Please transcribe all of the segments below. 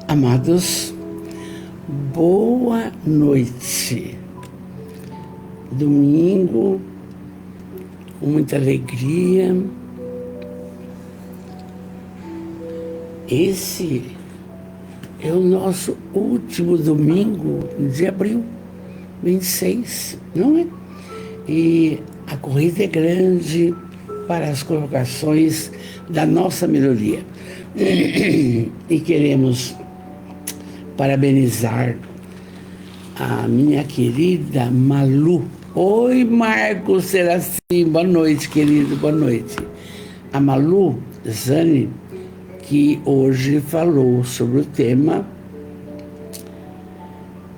Amados, boa noite. Domingo, com muita alegria. Esse é o nosso último domingo de abril, 26, não é? E a corrida é grande para as colocações da nossa melhoria. E queremos parabenizar a minha querida Malu. Oi, Marcos Serafim, boa noite, querido, boa noite. A Malu Zani, que hoje falou sobre o tema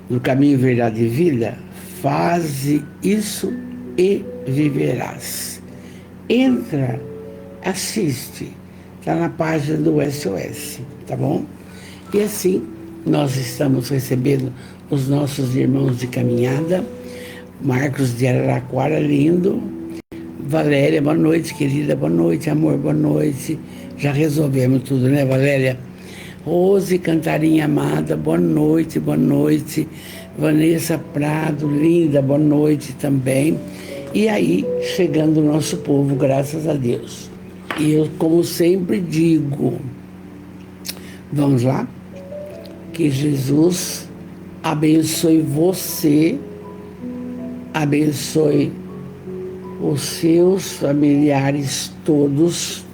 do Caminho, Verdade e Vida. Faze isso e viverás. Entra, assiste, está na página do SOS, tá bom? E assim, nós estamos recebendo os nossos irmãos de caminhada. Marcos de Araraquara, lindo. Valéria, boa noite, querida, boa noite, amor, boa noite. Já resolvemos tudo, né, Valéria? Rose Cantarinha amada, boa noite, boa noite. Vanessa Prado, linda, boa noite também. E aí, chegando o nosso povo, graças a Deus. E eu, como sempre digo, vamos lá? Que Jesus abençoe você, abençoe os seus familiares todos,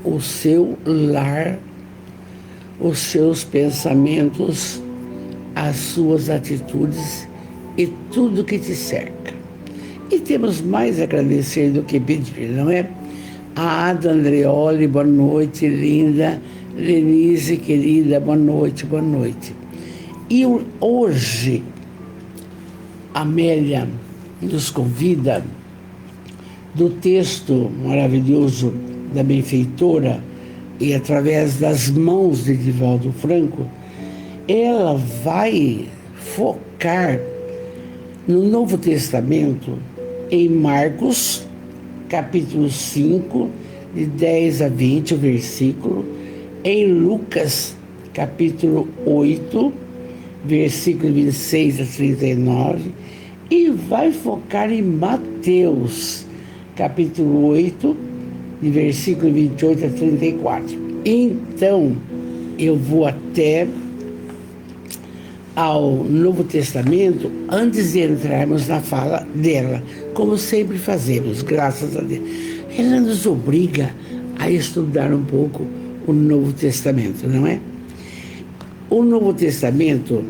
o seu lar, os seus pensamentos, as suas atitudes e tudo que te cerca. E temos mais a agradecer do que pedir, não é? A Ada Andreoli, boa noite, linda. Lenise, querida, boa noite, boa noite. E hoje, a Amélia nos convida do texto maravilhoso da benfeitora e através das mãos de Divaldo Franco, ela vai focar no Novo Testamento em Marcos, capítulo 5, de 10 a 20, o versículo, em Lucas, capítulo 8, versículo 26 a 39, e vai focar em Mateus, capítulo 8, de versículo 28 a 34. Então, eu vou até ao Novo Testamento antes de entrarmos na fala dela, como sempre fazemos, graças a Deus. Ela nos obriga a estudar um pouco o Novo Testamento, não é? O Novo Testamento,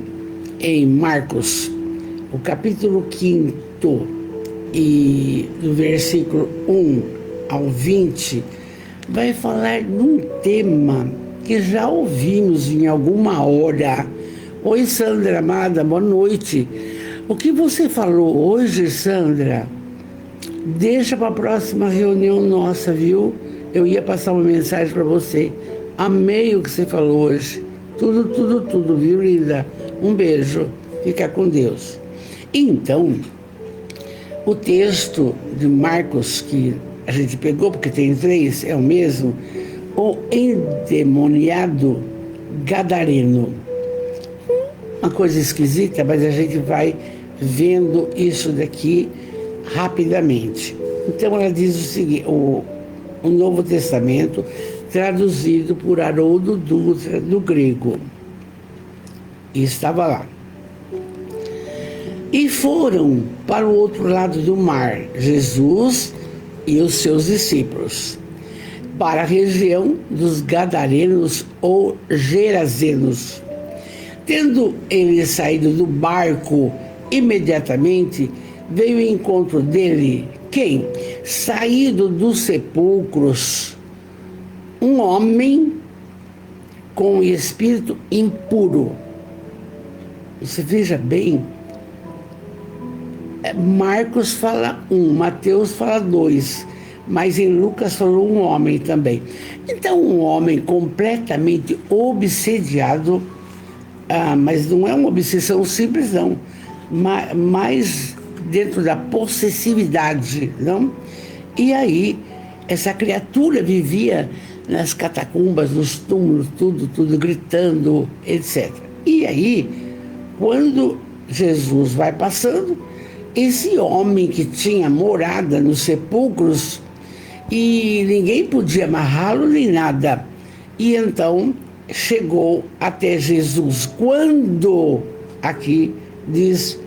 em Marcos, o capítulo 5 e do versículo 1 ao 20, vai falar de um tema que já ouvimos em alguma hora. Oi, Sandra amada, boa noite. O que você falou hoje, Sandra, deixa para a próxima reunião nossa, viu? Eu ia passar uma mensagem para você. Amei o que você falou hoje. Tudo, viu, linda? Um beijo. Fica com Deus. Então, o texto de Marcos, que a gente pegou, porque tem 3, é o mesmo, o endemoniado gadareno. Uma coisa esquisita, mas a gente vai vendo isso daqui rapidamente. Então ela diz o seguinte, o Novo Testamento, traduzido por Haroldo Dutra, do grego. E estava lá. E foram para o outro lado do mar, Jesus e os seus discípulos, para a região dos Gadarenos ou Gerazenos. Tendo eles saído do barco, imediatamente veio em encontro dele, quem? Saído dos sepulcros, um homem com espírito impuro. Você veja bem, Marcos fala 1, Mateus fala 2, mas em Lucas falou um homem também. Então, um homem completamente obsediado, mas não é uma obsessão simples, não, mas dentro da possessividade, não? E aí, essa criatura vivia nas catacumbas, nos túmulos, tudo, gritando, etc. E aí, quando Jesus vai passando, esse homem que tinha morada nos sepulcros e ninguém podia amarrá-lo nem nada. E então chegou até Jesus. Quando, aqui diz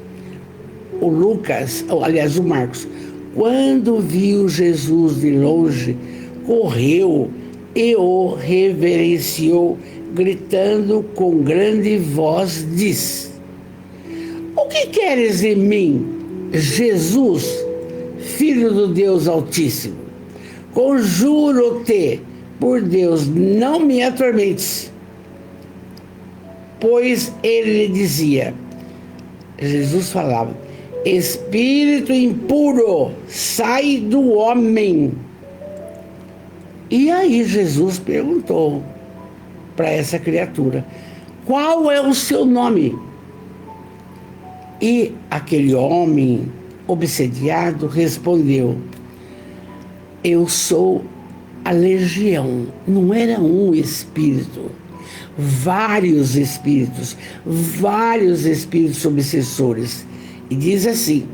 o Lucas, ou aliás o Marcos, quando viu Jesus de longe, correu e o reverenciou, gritando com grande voz, diz: o que queres de mim, Jesus, Filho do Deus Altíssimo? Conjuro-te, por Deus, não me atormentes. Pois ele lhe dizia, Jesus falava: espírito impuro, sai do homem. E aí Jesus perguntou para essa criatura: qual é o seu nome? E aquele homem obsediado respondeu: eu sou a legião. Não era um espírito, vários espíritos obsessores. E diz assim: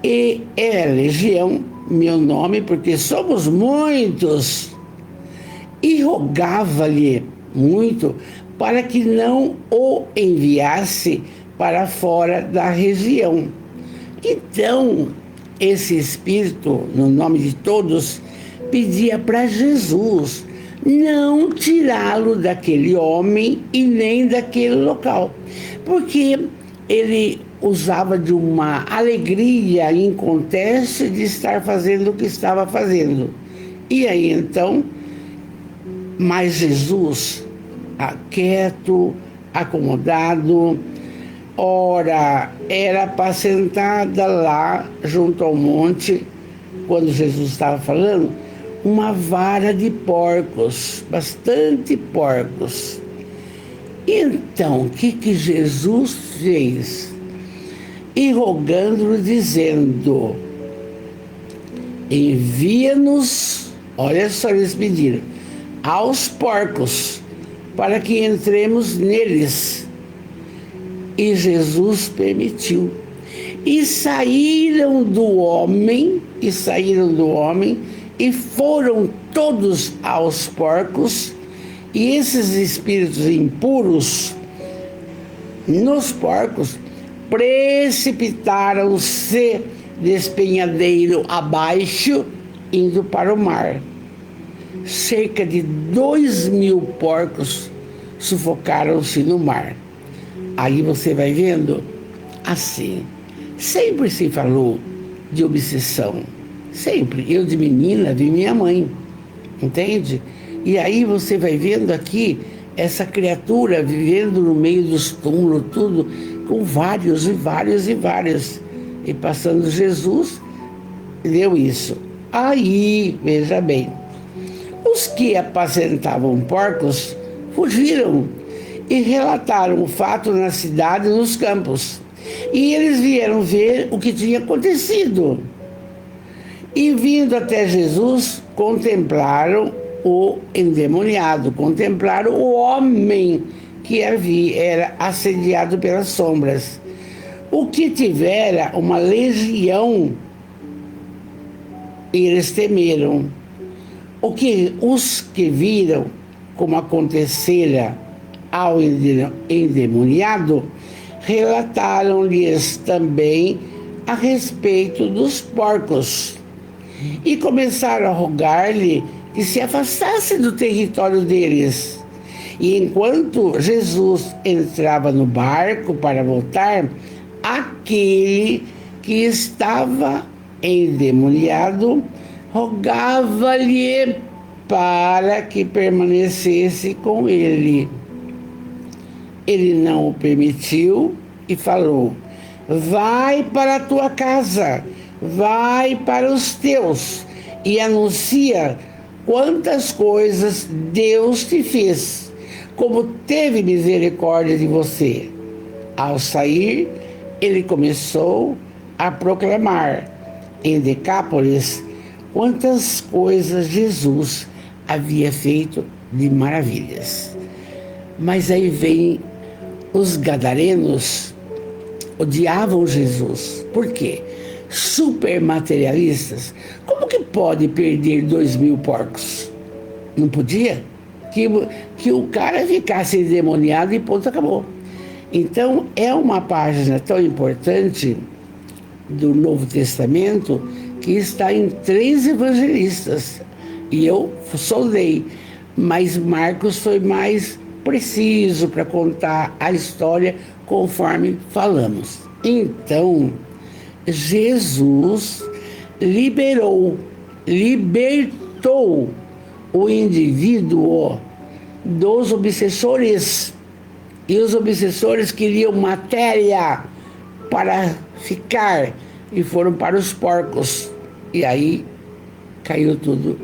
e é a legião, meu nome, porque somos muitos. E rogava-lhe muito para que não o enviasse para fora da região. Então, esse espírito, no nome de todos, pedia para Jesus não tirá-lo daquele homem e nem daquele local, porque ele usava de uma alegria inconteste de estar fazendo o que estava fazendo. E aí então, mas Jesus, quieto, acomodado, ora, era apacentada lá junto ao monte, quando Jesus estava falando, uma vara de porcos, bastante porcos. Então, o que Jesus fez? E rogando-lhe, dizendo: envia-nos, olha só, eles pediram, aos porcos, para que entremos neles. E Jesus permitiu. E saíram do homem, e foram todos aos porcos, e esses espíritos impuros nos porcos precipitaram-se despenhadeiro abaixo, indo para o mar. Cerca de 2.000 porcos sufocaram-se no mar. Aí você vai vendo, assim, sempre se falou de obsessão. Sempre. Eu de menina vi minha mãe, entende? E aí você vai vendo aqui essa criatura vivendo no meio dos túmulos, tudo, com vários. E passando Jesus, deu isso. Aí, veja bem, os que apacentavam porcos fugiram e relataram o fato na cidade e nos campos. E eles vieram ver o que tinha acontecido. E vindo até Jesus, contemplaram o endemoniado, contemplaram o homem que era assediado pelas sombras, o que tivera uma legião, e eles temeram. Os que viram como acontecera ao endemoniado, relataram-lhes também a respeito dos porcos, e começaram a rogar-lhe que se afastasse do território deles. E enquanto Jesus entrava no barco para voltar, aquele que estava endemoniado rogava-lhe para que permanecesse com ele. Ele não o permitiu e falou: vai para a tua casa, vai para os teus e anuncia quantas coisas Deus te fez, como teve misericórdia de você. Ao sair, ele começou a proclamar em Decápolis quantas coisas Jesus havia feito de maravilhas. Mas aí vem os gadarenos, odiavam Jesus. Por quê? Super materialistas. Como que pode perder 2.000 porcos? Não podia? Que o cara ficasse endemoniado e ponto, acabou. Então, é uma página tão importante do Novo Testamento que está em 3 evangelistas. E eu soldei, mas Marcos foi mais preciso para contar a história conforme falamos. Então, Jesus libertou o indivíduo dos obsessores. E os obsessores queriam matéria para ficar e foram para os porcos. E aí caiu tudo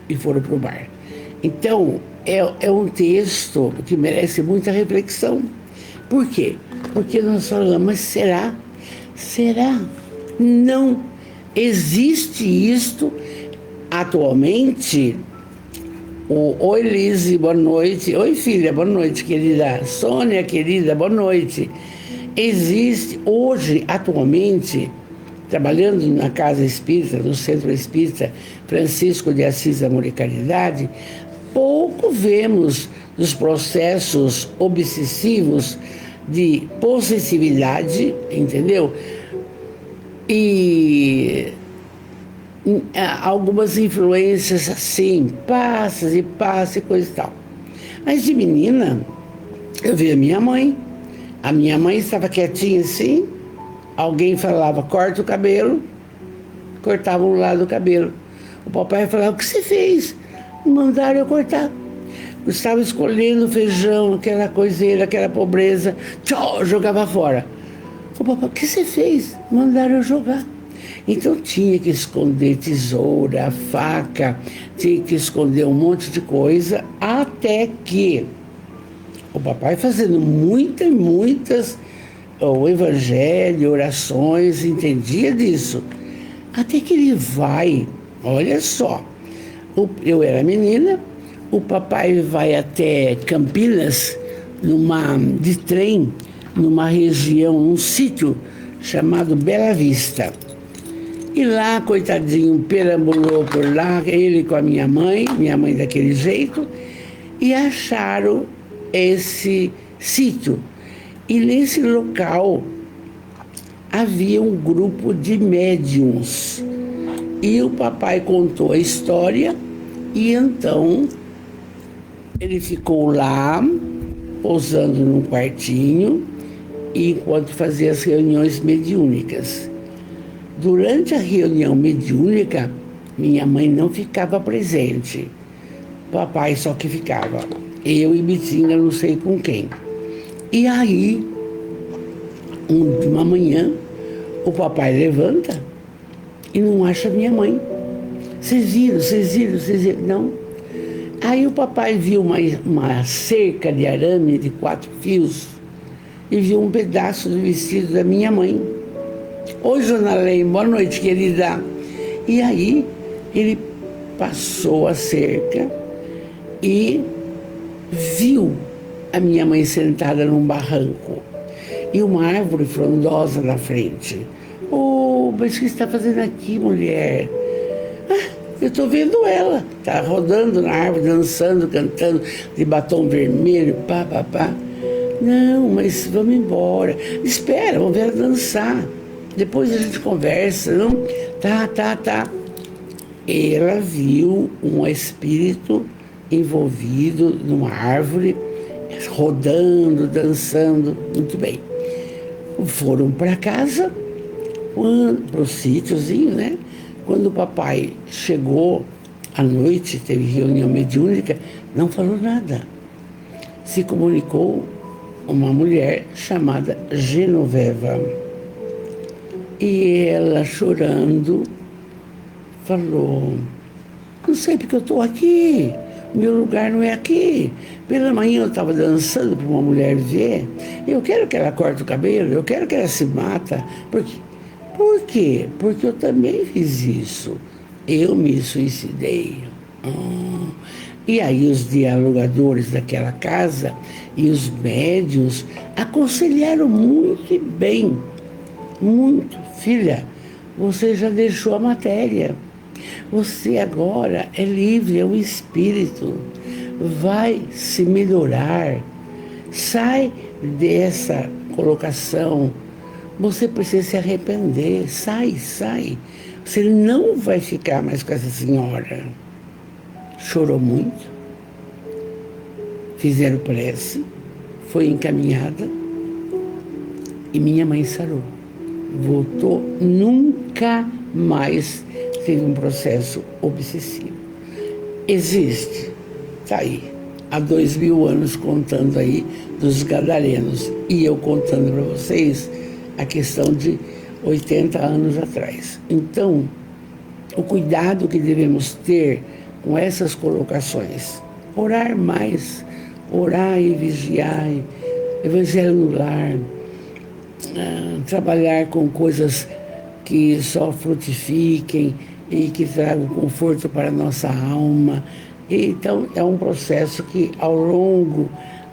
e foram para o mar. Então, é um texto que merece muita reflexão. Por quê? Porque nós falamos, mas será? Será? Não existe isto atualmente. Oi, Lise, boa noite. Oi, filha, boa noite, querida. Sônia, querida, boa noite. Existe hoje, atualmente, trabalhando na Casa Espírita, no Centro Espírita Francisco de Assis, Amor e Caridade, pouco vemos dos processos obsessivos de possessividade, entendeu? E algumas influências assim, passes e coisa e tal. Mas de menina, eu vi a minha mãe estava quietinha assim, alguém falava, corta o cabelo, cortava um lado do cabelo. O papai falava, o que você fez? Mandaram eu cortar. Eu estava escolhendo feijão, aquela coiseira, aquela pobreza, tchau, jogava fora. O papai, o que você fez? Mandaram eu jogar. Então tinha que esconder tesoura, faca, tinha que esconder um monte de coisa, até que o papai fazendo muitas, o evangelho, orações, entendia disso. Até que ele vai, olha só, eu era menina, o papai vai até Campinas, de trem, numa região, num sítio chamado Bela Vista. E lá, coitadinho, perambulou por lá, ele com a minha mãe daquele jeito, e acharam esse sítio. E nesse local havia um grupo de médiuns. E o papai contou a história, e então ele ficou lá, pousando num quartinho, enquanto fazia as reuniões mediúnicas. Durante a reunião mediúnica, minha mãe não ficava presente. Papai só que ficava. Eu e Bitinha, não sei com quem. E aí, uma manhã, o papai levanta e não acha minha mãe. Vocês viram? Não. Aí o papai viu uma cerca de arame de 4 fios e viu um pedaço do vestido da minha mãe. Oi, Jonalém, boa noite, querida. E aí ele passou a cerca e viu a minha mãe sentada num barranco e uma árvore frondosa na frente. Oh, mas o que você está fazendo aqui, mulher? Eu estou vendo ela. Está rodando na árvore, dançando, cantando, de batom vermelho, pá. Não, mas vamos embora. Espera, vamos ver ela dançar. Depois a gente conversa, não? Tá. Ela viu um espírito envolvido numa árvore, rodando, dançando, muito bem. Foram para casa, para o sítiozinho, né? Quando o papai chegou à noite, teve reunião mediúnica, não falou nada. Se comunicou uma mulher chamada Genoveva. E ela, chorando, falou, não sei porque eu estou aqui, meu lugar não é aqui. Pela manhã eu estava dançando para uma mulher ver, eu quero que ela corte o cabelo, eu quero que ela se mata. Por quê? Porque eu também fiz isso. eu me suicidei. E aí os dialogadores daquela casa e os médiuns aconselharam muito bem, muito. Filha, você já deixou a matéria. Você agora é livre, é um espírito. Vai se melhorar. Sai dessa colocação. Você precisa se arrepender. Sai. Você não vai ficar mais com essa senhora. Chorou muito. Fizeram prece. Foi encaminhada. E minha mãe sarou. Voltou, nunca mais teve um processo obsessivo. Existe, está aí, há 2000 anos contando aí dos gadarenos, e eu contando para vocês a questão de 80 anos atrás. Então, o cuidado que devemos ter com essas colocações, orar mais, orar e vigiar, evangelho no lar, trabalhar com coisas que só frutifiquem e que tragam conforto para a nossa alma. Então, é um processo que, ao longo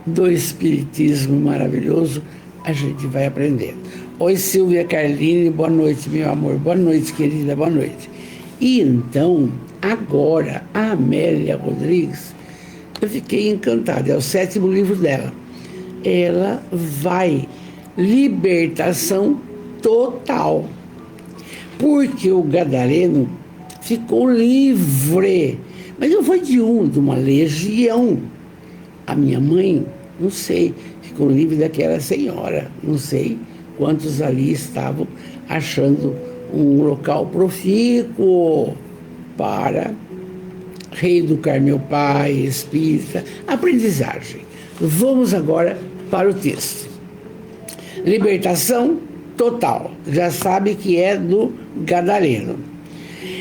do Espiritismo maravilhoso, a gente vai aprendendo. Oi, Silvia Carline, boa noite, meu amor. Boa noite, querida, boa noite. E então, agora, a Amélia Rodrigues, eu fiquei encantada, é o 7º livro dela. Ela vai libertação total. Porque o gadareno ficou livre. Mas não foi de uma legião. A minha mãe, não sei, ficou livre daquela senhora. Não sei quantos ali estavam achando um local profícuo para reeducar meu pai, espírita, aprendizagem. Vamos agora para o texto. Libertação total. Já sabe que é do gadareno.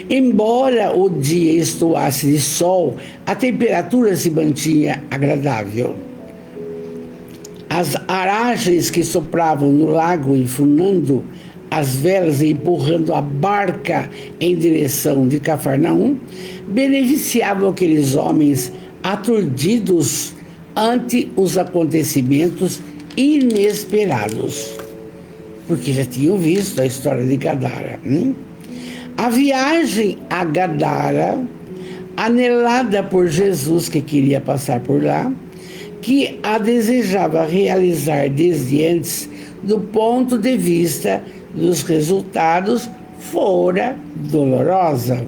Embora o dia estourasse de sol, a temperatura se mantinha agradável. As aragens que sopravam no lago, enfurnando as velas e empurrando a barca em direção de Cafarnaum, beneficiavam aqueles homens aturdidos ante os acontecimentos inesperados, porque já tinham visto a história de Gadara. A viagem a Gadara, anelada por Jesus, que queria passar por lá, que a desejava realizar desde antes, do ponto de vista dos resultados, fora dolorosa.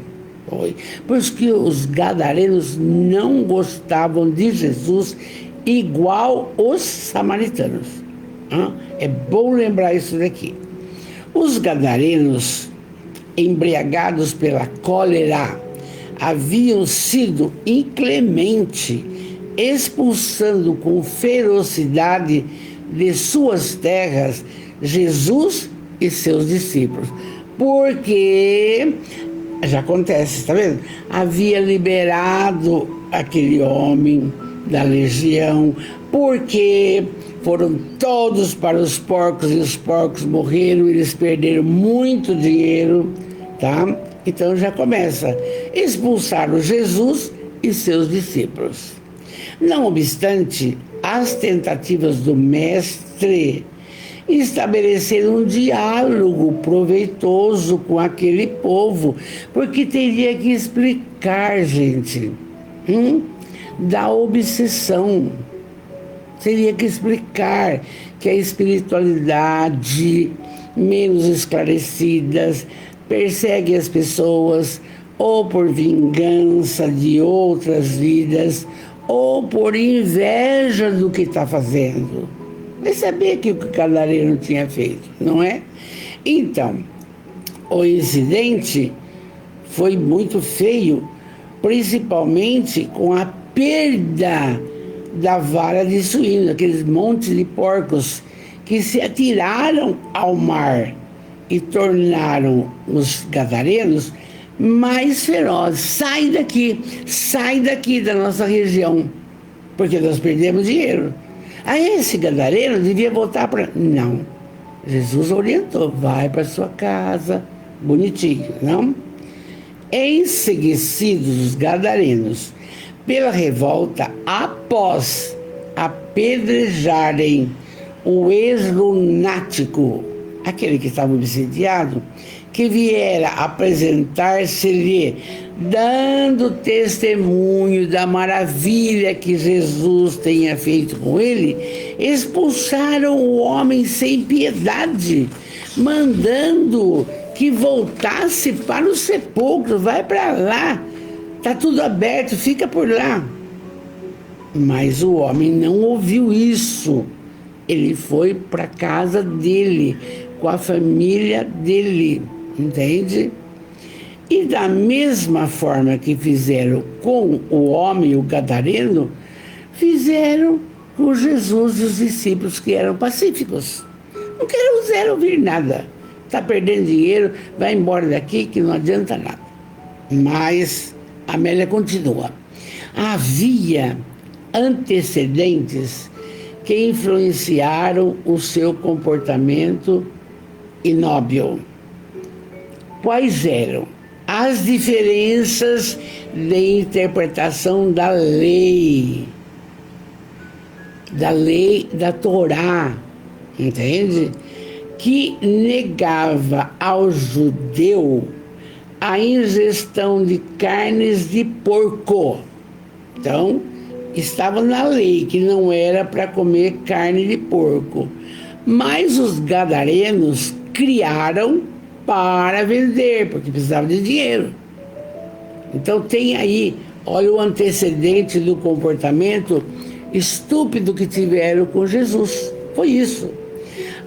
Pois que os gadarenos não gostavam de Jesus igual os samaritanos. É bom lembrar isso daqui. Os gadarenos, embriagados pela cólera, haviam sido inclemente, expulsando com ferocidade de suas terras Jesus e seus discípulos. Porque, já acontece, está vendo? Havia liberado aquele homem da legião, porque foram todos para os porcos e os porcos morreram, eles perderam muito dinheiro, tá? Então já começa. Expulsaram Jesus e seus discípulos. Não obstante, as tentativas do mestre estabeleceram um diálogo proveitoso com aquele povo, porque teria que explicar, gente, da obsessão. Teria que explicar que a espiritualidade menos esclarecidas persegue as pessoas ou por vingança de outras vidas ou por inveja do que está fazendo. Mas sabia que o gadareno tinha feito, não é? Então, o incidente foi muito feio, principalmente com a perda da vara de suíno, aqueles montes de porcos que se atiraram ao mar e tornaram os gadarenos mais ferozes. Sai daqui da nossa região, porque nós perdemos dinheiro. Aí esse gadareno devia voltar para... Não, Jesus orientou, vai para sua casa, bonitinho, não? enseguecidos os gadarenos pela revolta após apedrejarem o ex-lunático, aquele que estava obsidiado, que viera apresentar-se-lhe, dando testemunho da maravilha que Jesus tenha feito com ele, expulsaram o homem sem piedade, mandando que voltasse para o sepulcro. Vai para lá, está tudo aberto, fica por lá. Mas o homem não ouviu isso. Ele foi para a casa dele, com a família dele, entende? E da mesma forma que fizeram com o homem, o gadareno, fizeram com Jesus e os discípulos, que eram pacíficos. Não quiseram ouvir nada. Está perdendo dinheiro, vai embora daqui que não adianta nada. Mas Amélia continua. Havia antecedentes que influenciaram o seu comportamento inóbil. Quais eram? As diferenças de interpretação da lei da Torá, entende? Que negava ao judeu a ingestão de carnes de porco. Então, estava na lei que não era para comer carne de porco. Mas os gadarenos criaram para vender, porque precisavam de dinheiro. Então tem aí, olha o antecedente do comportamento estúpido que tiveram com Jesus. Foi isso.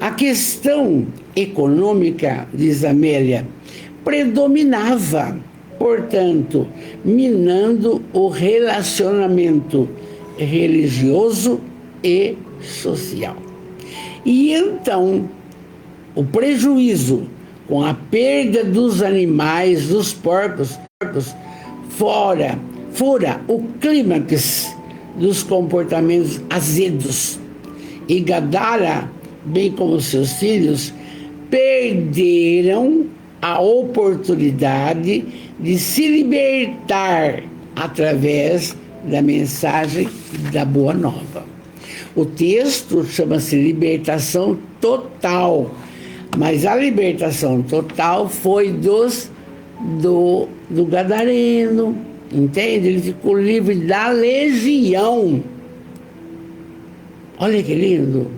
A questão econômica, diz Amélia, predominava, portanto, minando o relacionamento religioso e social. E então, o prejuízo com a perda dos animais, dos porcos, fora o clímax dos comportamentos azedos. E Gadara, bem como seus filhos, perderam a oportunidade de se libertar através da mensagem da Boa Nova. O texto chama-se libertação total, mas a libertação total foi do gadareno, entende? Ele ficou livre da legião. Olha que lindo.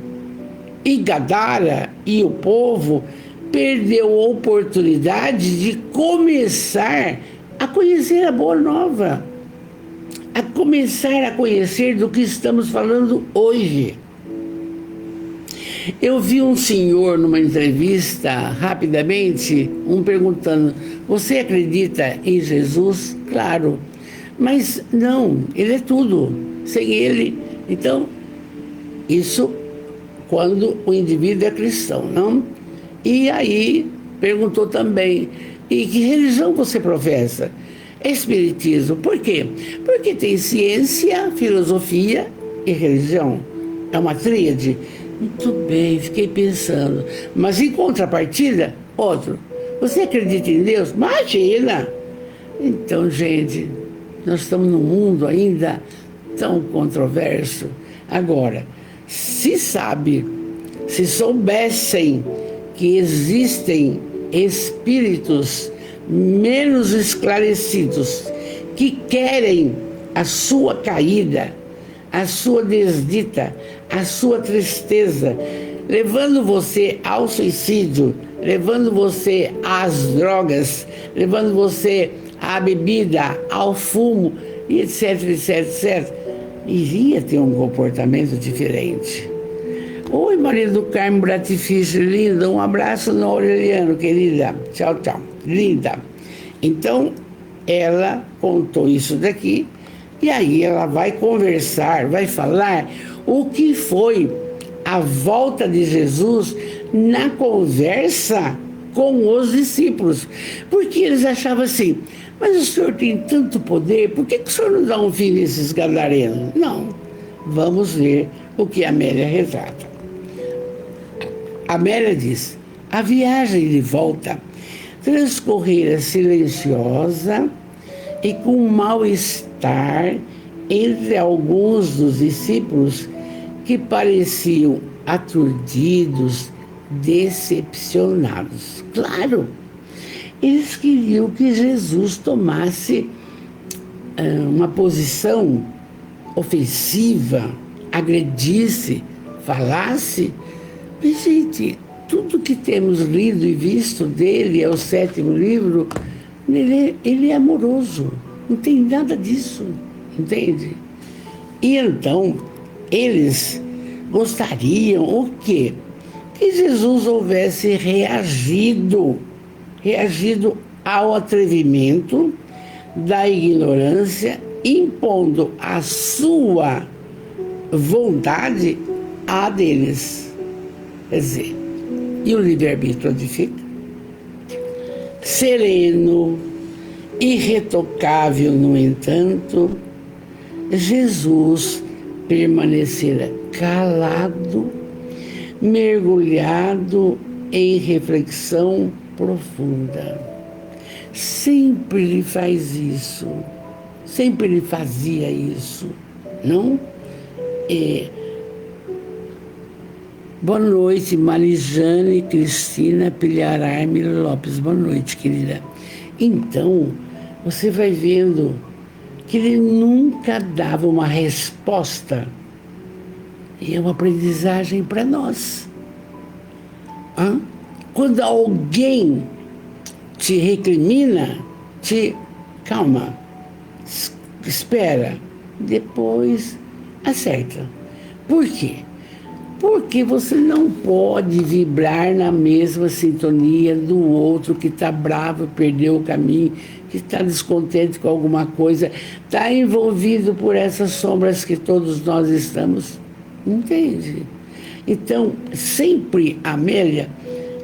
E Gadara e o povo perdeu a oportunidade de começar a conhecer a Boa Nova, a começar a conhecer do que estamos falando hoje. Eu vi um senhor numa entrevista, rapidamente, perguntando: você acredita em Jesus? Claro. Mas não, ele é tudo. Sem ele, então, isso quando o indivíduo é cristão, não? E aí perguntou também: e que religião você professa? Espiritismo. Por quê? Porque tem ciência, filosofia e religião. É uma tríade. Muito bem, fiquei pensando. Mas em contrapartida, outro: você acredita em Deus? Imagina! Então, gente, nós estamos num mundo ainda tão controverso. Agora, se soubessem que existem espíritos menos esclarecidos que querem a sua caída, a sua desdita, a sua tristeza, levando você ao suicídio, levando você às drogas, levando você à bebida, ao fumo, e etc, etc, etc, iria ter um comportamento diferente. Oi, Maria do Carmo Bratifício, linda, um abraço no Aureliano, querida. Tchau, tchau. Linda. Então, ela contou isso daqui, e aí ela vai conversar, vai falar o que foi a volta de Jesus na conversa com os discípulos. Porque eles achavam assim: mas o senhor tem tanto poder, por que o senhor não dá um fim nesses gadarenos? Não. Vamos ver o que a Amélia retrata. Amélia diz: a viagem de volta transcorrera silenciosa e com mal-estar entre alguns dos discípulos que pareciam aturdidos, decepcionados. Claro, eles queriam que Jesus tomasse uma posição ofensiva, agredisse, falasse. Mas, gente, tudo que temos lido e visto dele, é o 7º livro, ele é amoroso, não tem nada disso, entende? E então, eles gostariam o quê? Que Jesus houvesse reagido ao atrevimento da ignorância, impondo a sua vontade à deles. Quer dizer, e o livre-arbítrio onde fica? Sereno, irretocável, no entanto, Jesus permanecera calado, mergulhado em reflexão profunda. Sempre ele faz isso, sempre ele fazia isso, não? Boa noite, Marijane Cristina Pilhararme Lopes. Boa noite, querida. Então, você vai vendo que ele nunca dava uma resposta. E é uma aprendizagem para nós. Quando alguém te recrimina, calma, espera, depois acerta. Por quê? Porque você não pode vibrar na mesma sintonia do outro que está bravo, perdeu o caminho, que está descontente com alguma coisa, está envolvido por essas sombras que todos nós estamos. Entende? Então, sempre a Amélia,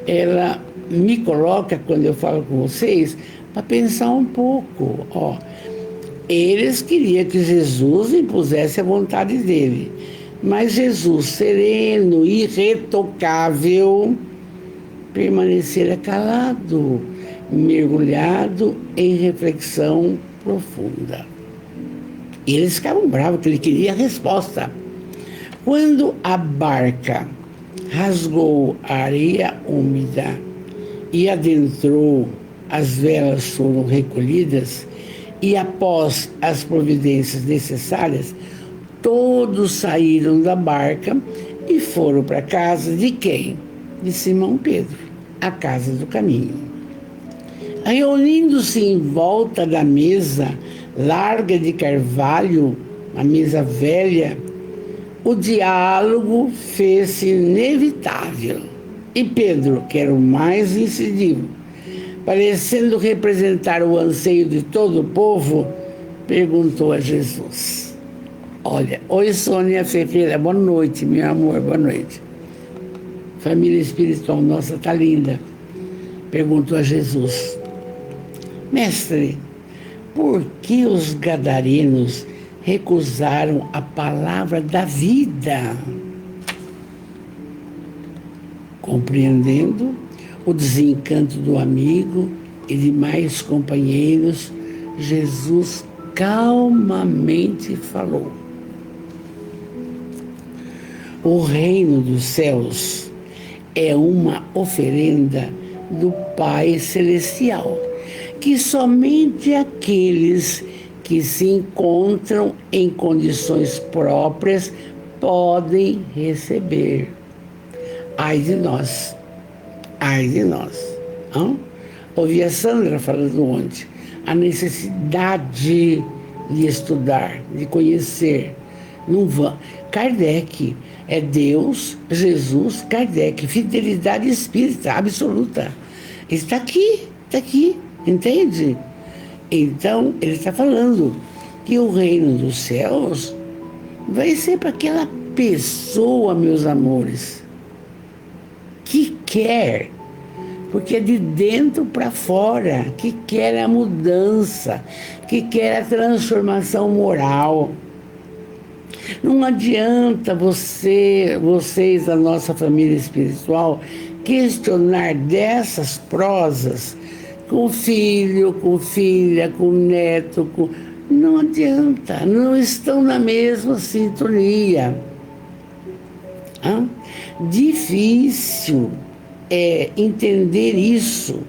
ela me coloca, quando eu falo com vocês, para pensar um pouco. Eles queriam que Jesus impusesse a vontade dele. Mas Jesus, sereno, irretocável, permanecera calado, mergulhado em reflexão profunda. E eles ficavam bravos, porque ele queria a resposta. Quando a barca rasgou a areia úmida e adentrou, as velas foram recolhidas e, após as providências necessárias, todos saíram da barca e foram para a casa de quem? De Simão Pedro, a casa do caminho. Reunindo-se em volta da mesa larga de carvalho, a mesa velha, o diálogo fez-se inevitável. E Pedro, que era o mais incisivo, parecendo representar o anseio de todo o povo, perguntou a Jesus. Olha, oi Sônia Ferreira, boa noite, meu amor, boa noite. Família espiritual nossa tá linda. Perguntou a Jesus. Mestre, por que os gadarenos recusaram a palavra da vida? Compreendendo o desencanto do amigo e demais companheiros, Jesus calmamente falou. O reino dos céus é uma oferenda do Pai Celestial, que somente aqueles que se encontram em condições próprias podem receber. Ai de nós, ai de nós. Ouvi a Sandra falando ontem, a necessidade de estudar, de conhecer. Não vá. Kardec é Deus, Jesus, Kardec, fidelidade espírita absoluta. Está aqui, entende? Então, ele está falando que o reino dos céus vai ser para aquela pessoa, meus amores, que quer, porque é de dentro para fora, que quer a mudança, que quer a transformação moral. Não adianta vocês da nossa família espiritual, questionar dessas prosas com filho, com filha, com neto, não adianta, não estão na mesma sintonia. Difícil é entender isso.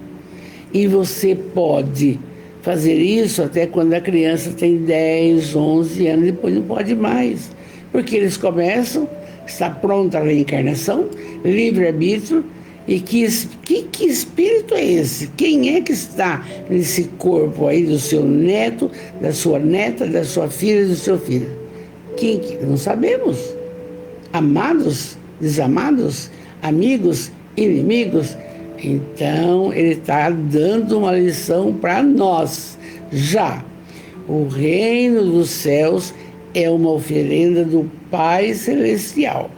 E você pode fazer isso até quando a criança tem 10, 11 anos, depois não pode mais. Porque eles começam, está pronta a reencarnação, livre-arbítrio, e que espírito é esse? Quem é que está nesse corpo aí do seu neto, da sua neta, da sua filha, do seu filho? Quem? Não sabemos. Amados, desamados, amigos, inimigos. Então, ele está dando uma lição para nós. Já o reino dos céus é uma oferenda do Pai Celestial,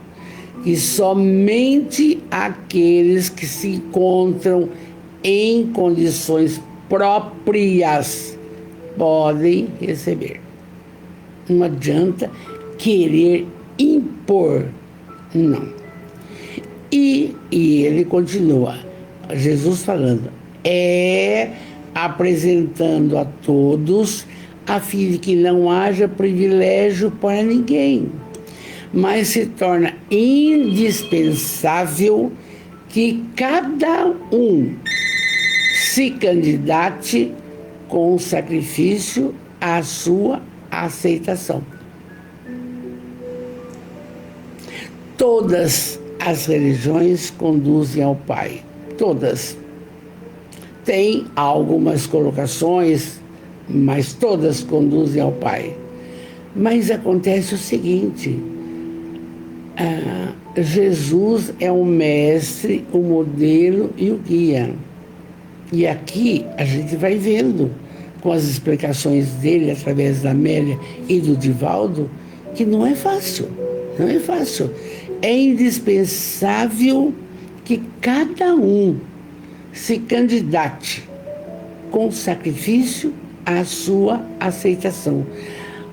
que somente aqueles que se encontram em condições próprias podem receber. Não adianta querer impor, não. E ele continua, Jesus falando, apresentando a todos, a fim de que não haja privilégio para ninguém, mas se torna indispensável que cada um se candidate com sacrifício à sua aceitação. Todas as religiões conduzem ao Pai, todas. Tem algumas colocações, mas todas conduzem ao Pai. Mas acontece o seguinte, Jesus é o mestre, o modelo e o guia. E aqui a gente vai vendo, com as explicações dele, através da Amélia e do Divaldo, que não é fácil, não é fácil. É indispensável que cada um se candidate com sacrifício à sua aceitação.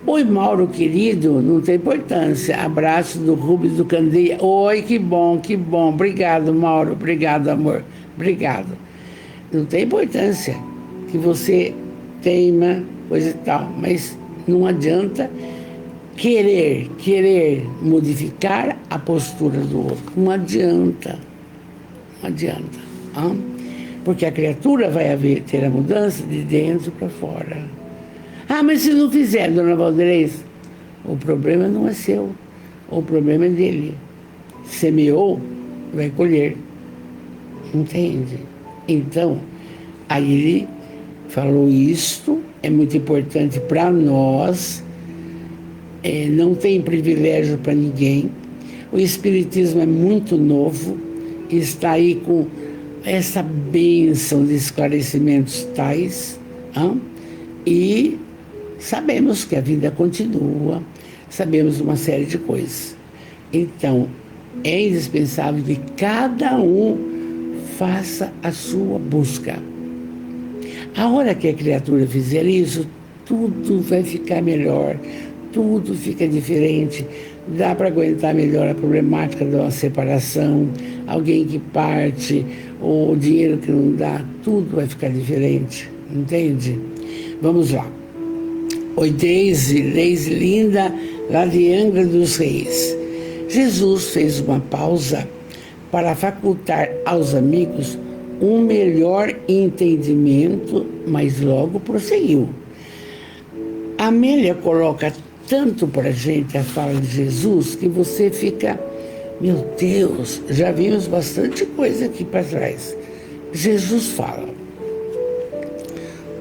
Oi, Mauro, querido, não tem importância. Abraço do Rubens do Candeia. Oi, que bom, que bom. Obrigado, Mauro. Obrigado, amor. Obrigado. Não tem importância que você teima, coisa e tal, mas não adianta querer modificar a postura do outro. Não adianta. Não adianta. Porque a criatura vai ter a mudança de dentro para fora. Mas se não fizer, dona Valdeirês, o problema não é seu, o problema é dele. Semeou, vai colher. Entende? Então, aí ele falou isto, é muito importante para nós, não tem privilégio para ninguém. O Espiritismo é muito novo, está aí com essa bênção de esclarecimentos tais, e sabemos que a vida continua, sabemos uma série de coisas. Então, é indispensável que cada um faça a sua busca. A hora que a criatura fizer isso, tudo vai ficar melhor, tudo fica diferente. Dá para aguentar melhor a problemática de uma separação, alguém que parte, ou o dinheiro que não dá, tudo vai ficar diferente, entende? Vamos lá. Oi, Deise linda, lá de Angra dos Reis. Jesus fez uma pausa para facultar aos amigos um melhor entendimento, mas logo prosseguiu. A Amélia coloca tanto para a gente a fala de Jesus que você fica, meu Deus, já vimos bastante coisa aqui para trás. Jesus fala,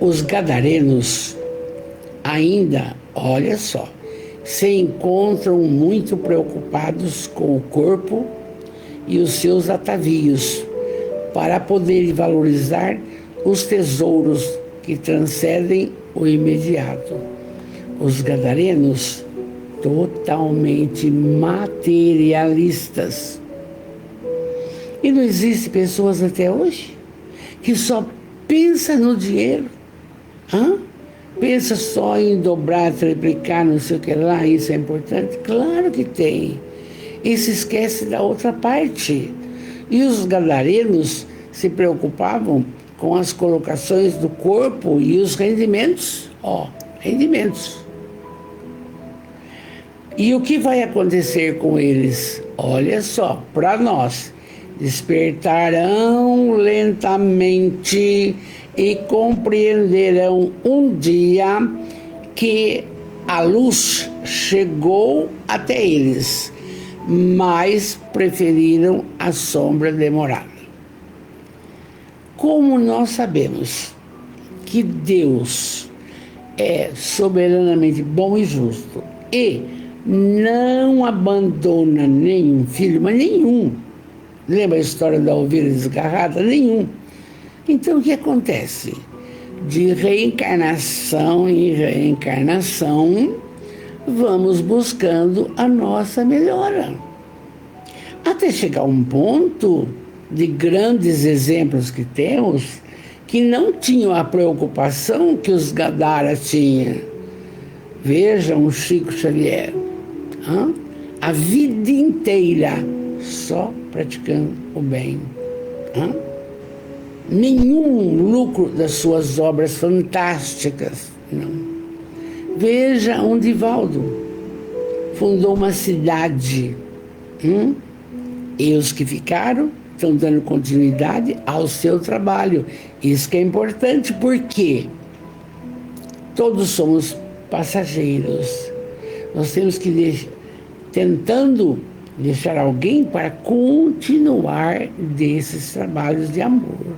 os gadarenos ainda, olha só, se encontram muito preocupados com o corpo e os seus atavios para poderem valorizar os tesouros que transcendem o imediato. Os gadarenos totalmente materialistas. E não existem pessoas até hoje que só pensam no dinheiro, pensa só em dobrar, triplicar, não sei o que lá, isso é importante? Claro que tem. E se esquece da outra parte. E os gadarenos se preocupavam com as colocações do corpo e os rendimentos. Rendimentos. E o que vai acontecer com eles? Olha só, para nós, despertarão lentamente e compreenderão um dia que a luz chegou até eles, mas preferiram a sombra demorada. Como nós sabemos que Deus é soberanamente bom e justo e não abandona nenhum filho, mas nenhum. Lembra a história da ovelha desgarrada? Nenhum. Então o que acontece? De reencarnação em reencarnação, vamos buscando a nossa melhora. Até chegar a um ponto de grandes exemplos que temos, que não tinham a preocupação que os Gadara tinham. Vejam o Chico Xavier. A vida inteira só praticando o bem. Nenhum lucro das suas obras fantásticas, não. Veja um Divaldo, fundou uma cidade, e os que ficaram estão dando continuidade ao seu trabalho. Isso que é importante, porque todos somos passageiros. Nós temos que tentando deixar alguém para continuar desses trabalhos de amor.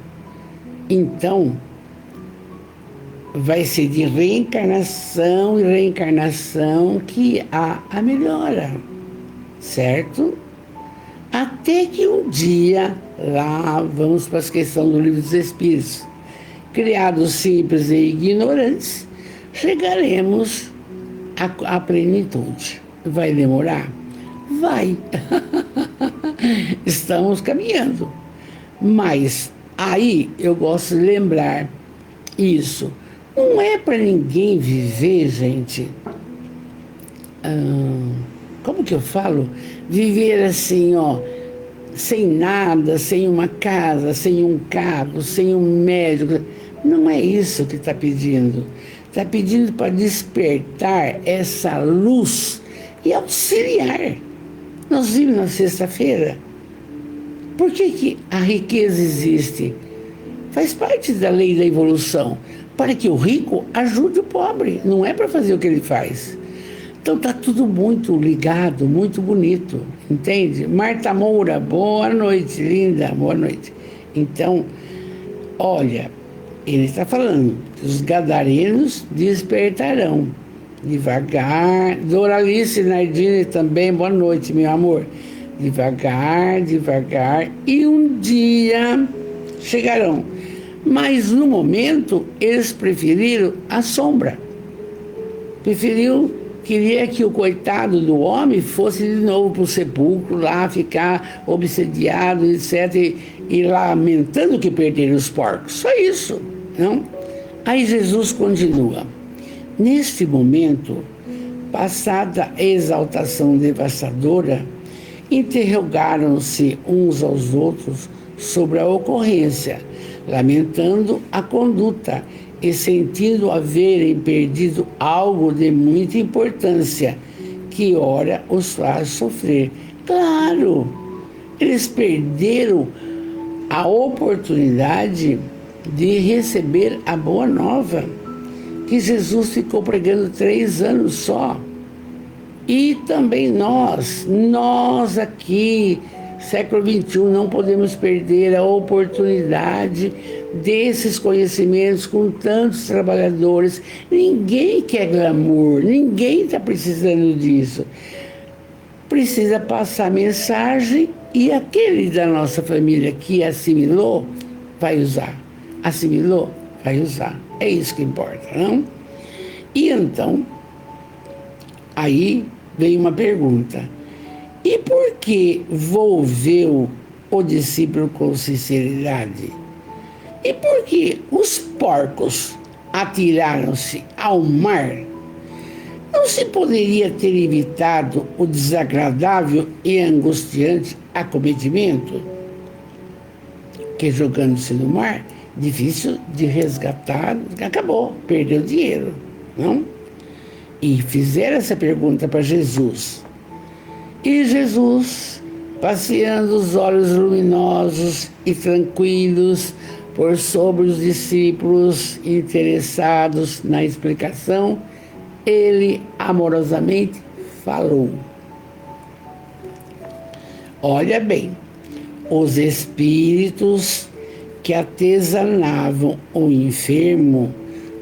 Então, vai ser de reencarnação e reencarnação que há a melhora, certo? Até que um dia, lá vamos para a questão do Livro dos Espíritos, criados simples e ignorantes, chegaremos à plenitude. Vai demorar? Vai. Estamos caminhando. Mas aí eu gosto de lembrar isso. Não é para ninguém viver, gente. Como que eu falo? Viver assim, sem nada, sem uma casa, sem um carro, sem um médico. Não é isso que está pedindo. Está pedindo para despertar essa luz e auxiliar. Nós vimos na sexta-feira. Por que a riqueza existe? Faz parte da lei da evolução. Para que o rico ajude o pobre. Não é para fazer o que ele faz. Então está tudo muito ligado, muito bonito. Entende? Marta Moura, boa noite, linda, boa noite. Então, olha, ele está falando que os gadarenos despertarão devagar. Doralice Nardini também, boa noite, meu amor. Devagar, devagar, e um dia chegarão. Mas no momento eles preferiram a sombra. Queria que o coitado do homem fosse de novo para o sepulcro, lá ficar obsediado, etc., e lamentando que perderam os porcos. Só isso, não? Aí Jesus continua. Neste momento, passada a exaltação devastadora, interrogaram-se uns aos outros sobre a ocorrência, lamentando a conduta e sentindo haverem perdido algo de muita importância, que ora os faz sofrer. Claro, eles perderam a oportunidade de receber a boa nova, que Jesus ficou pregando 3 anos só. E também nós aqui, século XXI, não podemos perder a oportunidade desses conhecimentos com tantos trabalhadores. Ninguém quer glamour, ninguém está precisando disso. Precisa passar mensagem e aquele da nossa família que assimilou, vai usar. Assimilou, vai usar. É isso que importa, não? E então, aí vem uma pergunta. E por que volveu o discípulo com sinceridade? E por que os porcos atiraram-se ao mar? Não se poderia ter evitado o desagradável e angustiante acometimento? Que jogando-se no mar, difícil de resgatar, acabou, perdeu dinheiro, não? E fizeram essa pergunta para Jesus. E Jesus, passeando os olhos luminosos e tranquilos por sobre os discípulos interessados na explicação, ele amorosamente falou: olha bem, os espíritos que atesanavam o enfermo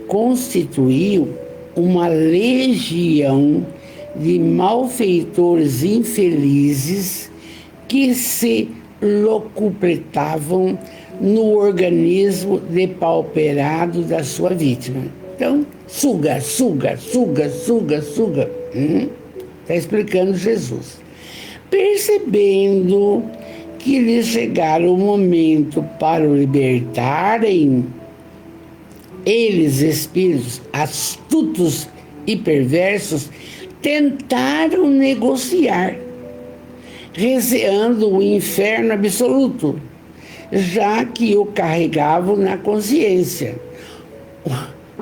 constituíam uma legião de malfeitores infelizes que se locupletavam no organismo depauperado da sua vítima. Então, suga, suga, suga, suga, suga. Está explicando Jesus. Percebendo que lhes chegara o momento para o libertarem, eles, espíritos astutos e perversos, tentaram negociar, receando o inferno absoluto, já que o carregavam na consciência.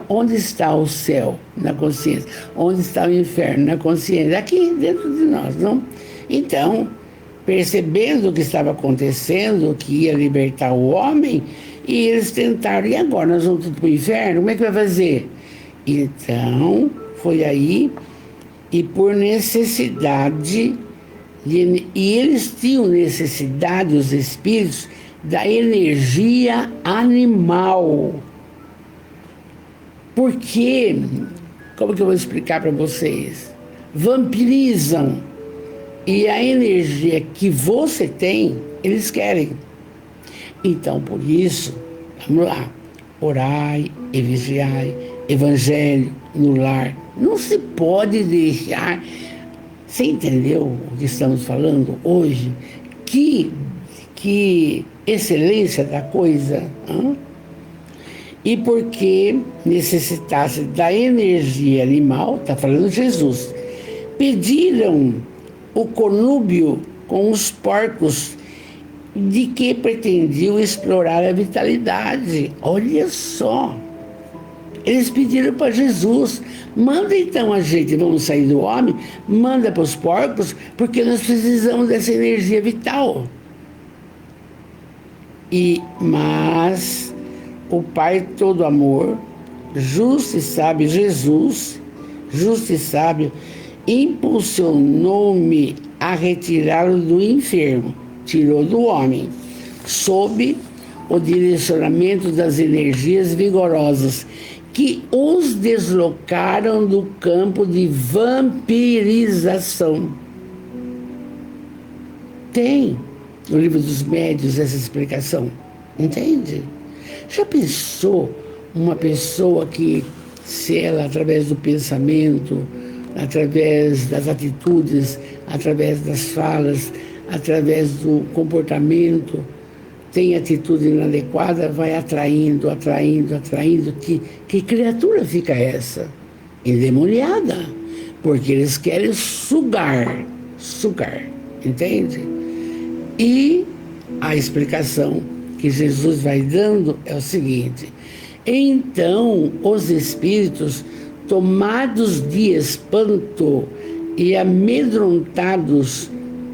Onde está o céu? Na consciência. Onde está o inferno? Na consciência. Aqui dentro de nós, não? Então, percebendo o que estava acontecendo, que ia libertar o homem, e eles tentaram, e agora nós vamos tudo para o inferno? Como é que vai fazer? Então, foi aí, e por necessidade, e eles tinham necessidade, os espíritos, da energia animal. Porque, como que eu vou explicar para vocês? Vampirizam. E a energia que você tem, eles querem. Então, por isso, vamos lá. Orai e vigiai, evangelho no lar. Não se pode deixar... Você entendeu o que estamos falando hoje? Que excelência da coisa. E porque necessitasse da energia animal, está falando Jesus, pediram o conúbio com os porcos, de que pretendiam explorar a vitalidade. Olha só, eles pediram para Jesus: manda então a gente, vamos sair do homem, manda para os porcos, porque nós precisamos dessa energia vital. Mas o Pai todo amor, justo e sábio Jesus, justo e sábio, impulsionou-me a retirá-lo do enfermo, tirou do homem, sob o direcionamento das energias vigorosas que os deslocaram do campo de vampirização. Tem no livro dos médiuns essa explicação, entende? Já pensou uma pessoa que, se ela, através do pensamento, através das atitudes, através das falas, através do comportamento, tem atitude inadequada, vai atraindo, que criatura fica essa? Endemoniada, porque eles querem sugar, entende? E a explicação que Jesus vai dando é o seguinte: então os espíritos, tomados de espanto e amedrontados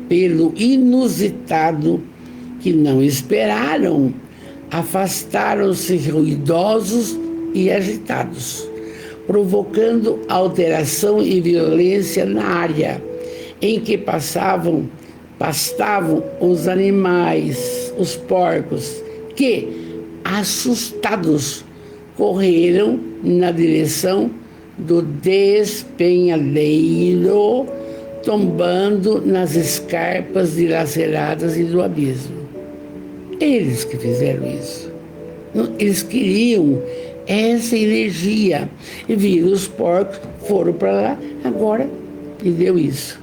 pelo inusitado que não esperaram, afastaram-se ruidosos e agitados, provocando alteração e violência na área em que pastavam os animais, os porcos, que, assustados, correram na direção do despenhadeiro, tombando nas escarpas dilaceradas e do abismo. Eles que fizeram isso. Eles queriam essa energia. E viram os porcos, foram para lá, agora, e deu isso.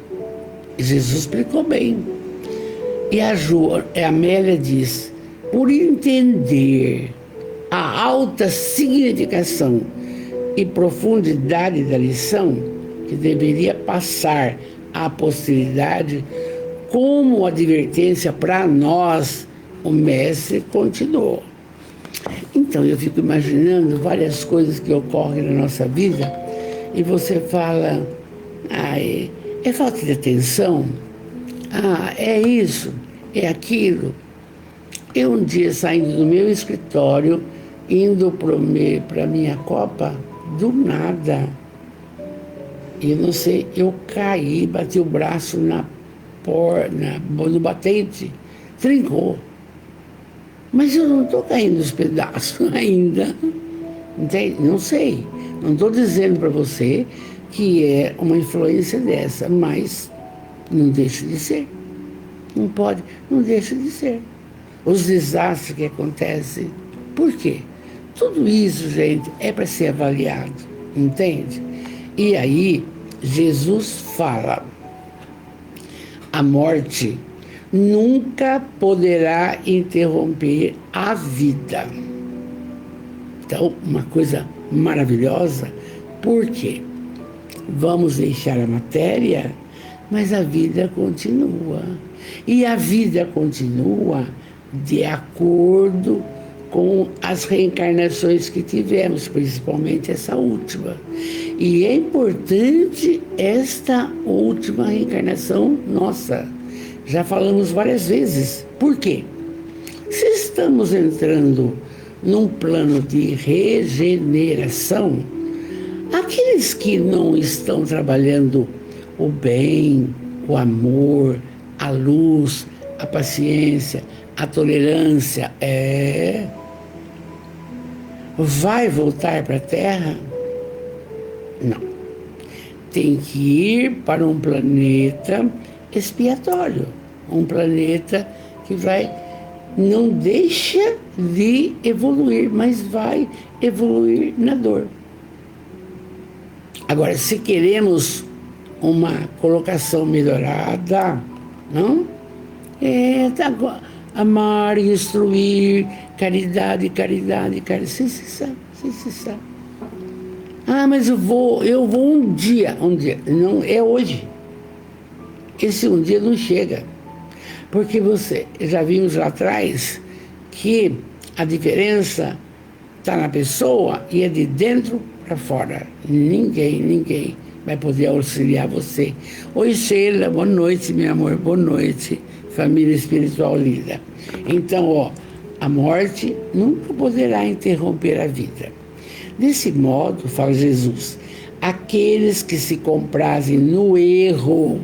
E Jesus explicou bem. E a Amélia diz: por entender a alta significação e profundidade da lição, que deveria passar à posteridade como advertência para nós, o mestre continuou: Então eu fico imaginando várias coisas que ocorrem na nossa vida e você fala, é falta de atenção, é isso, é aquilo. Eu um dia saindo do meu escritório, indo para a minha copa, do nada, eu não sei, eu caí, bati o braço no batente, trincou. Mas eu não estou caindo nos pedaços ainda, entende? Não sei, não estou dizendo para você que é uma influência dessa, mas não deixa de ser, não pode, não deixa de ser. Os desastres que acontecem, por quê? Tudo isso, gente, é para ser avaliado, entende? E aí, Jesus fala, a morte nunca poderá interromper a vida. Então, uma coisa maravilhosa, porque vamos deixar a matéria, mas a vida continua. E a vida continua de acordo com as reencarnações que tivemos, principalmente essa última. E é importante esta última reencarnação nossa. Já falamos várias vezes. Por quê? Se estamos entrando num plano de regeneração, aqueles que não estão trabalhando o bem, o amor, a luz, a paciência, a tolerância, vai voltar para a Terra? Não. Tem que ir para um planeta expiatório, um planeta que não deixa de evoluir, mas vai evoluir na dor. Agora, se queremos uma colocação melhorada, não? Amar, instruir, caridade, sim, se sabe. Mas eu vou um dia, não é hoje. Esse um dia não chega, porque já vimos lá atrás que a diferença está na pessoa e é de dentro para fora. Ninguém vai poder auxiliar você. Oi, Sheila, boa noite, meu amor, boa noite, família espiritual linda. Então, a morte nunca poderá interromper a vida. Desse modo, fala Jesus, aqueles que se comprazem no erro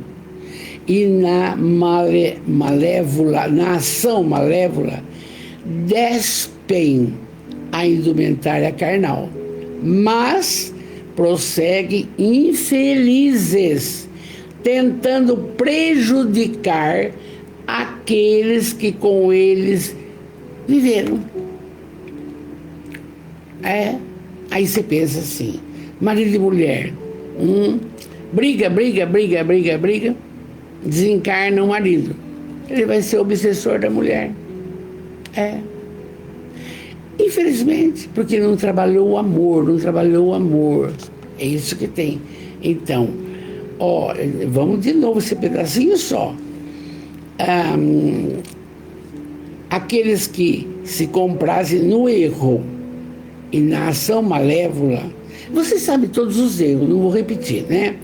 e na ação malévola, despem a indumentária carnal, mas prosseguem infelizes, tentando prejudicar aqueles que com eles viveram. Aí você pensa assim, marido e mulher, briga, desencarna o marido, ele vai ser obsessor da mulher. Infelizmente, porque não trabalhou o amor, é isso que tem. Então, vamos de novo esse pedacinho só. Aqueles que se comprazem no erro e na ação malévola, você sabe todos os erros, não vou repetir, né?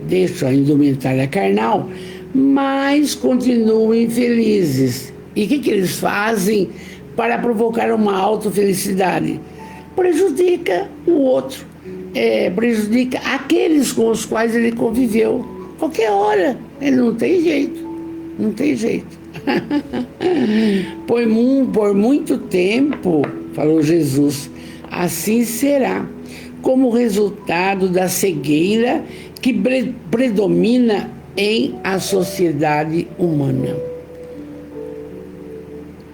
Deixam a indumentária carnal, mas continuam infelizes. E o que eles fazem para provocar uma autofelicidade? Prejudica o outro, prejudica aqueles com os quais ele conviveu. Qualquer hora, ele não tem jeito. Por muito tempo, falou Jesus, assim será, como resultado da cegueira que predomina em a sociedade humana.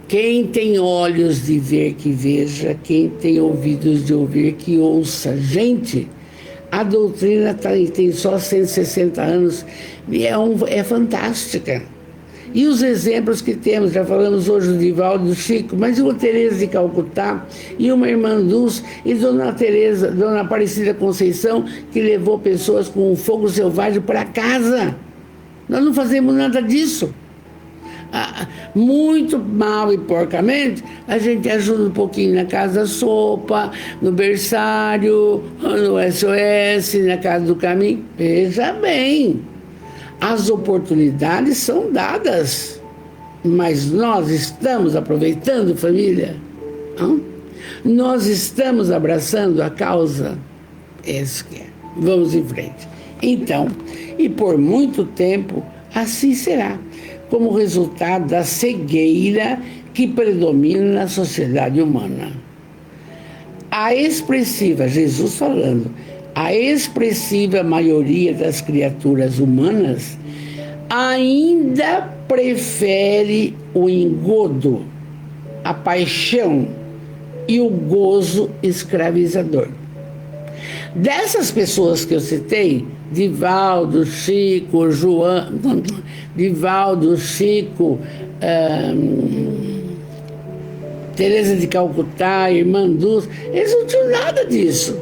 Quem tem olhos de ver que veja, quem tem ouvidos de ouvir que ouça. Gente, a doutrina tem só 160 anos e é fantástica. E os exemplos que temos, já falamos hoje do Divaldo, do Chico, mas e uma Teresa de Calcutá, e uma Irmã Dulce, e Dona Aparecida Conceição, que levou pessoas com um fogo selvagem para casa. Nós não fazemos nada disso. muito mal e porcamente, a gente ajuda um pouquinho na Casa Sopa, no berçário, no SOS, na Casa do Caminho. Veja bem, as oportunidades são dadas, mas nós estamos aproveitando, família? Não? Nós estamos abraçando a causa? É isso que é. Vamos em frente. Então, e por muito tempo, assim será, como resultado da cegueira que predomina na sociedade humana. A expressiva, Jesus falando, a expressiva maioria das criaturas humanas ainda prefere o engodo, a paixão e o gozo escravizador. Dessas pessoas que eu citei, Divaldo, Chico, Teresa de Calcutá, Irmã Dulce, eles não tinham nada disso.